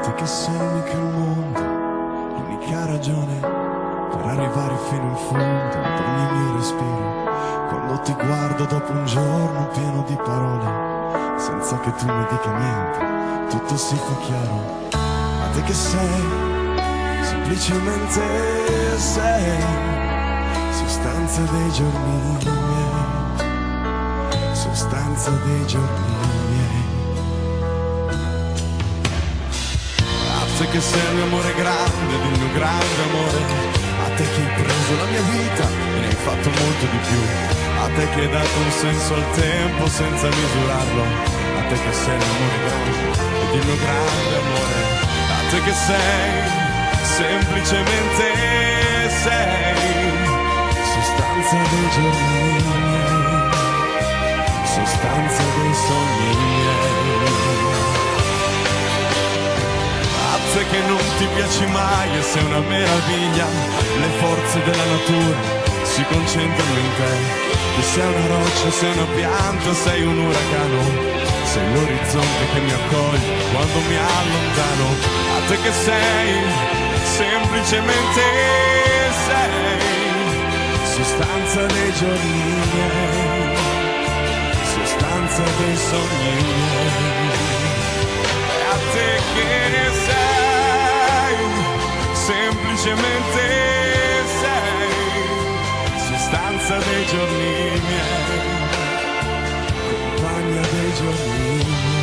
te che sei l'unica al mondo, l'unica ragione per arrivare fino in fondo ad ogni mio respiro. Quando ti guardo dopo un giorno pieno di parole, senza che tu mi dica niente, tutto si fa chiaro. A te che sei, semplicemente sei, sostanza dei giorni miei, sostanza dei giorni miei. A te che sei il mio amore grande, il mio grande amore, a te che hai preso la mia vita e ne hai fatto molto di più, a te che hai dato un senso al tempo senza misurarlo, a te che sei l'amore grande ed il mio grande amore, a te che sei, semplicemente sei, sostanza dei giorni miei, sostanza dei sogni miei. A te che non ti piaci mai e sei una meraviglia, le forze della natura si concentrano in te, che sei una roccia, sei una pianta, sei un uragano, sei l'orizzonte che mi accoglie quando mi allontano. A te che sei, semplicemente sei, sostanza dei giorni miei, sostanza dei sogni miei. E a te che sei, semplicemente sei, sostanza dei giorni miei, compagna dei giorni miei.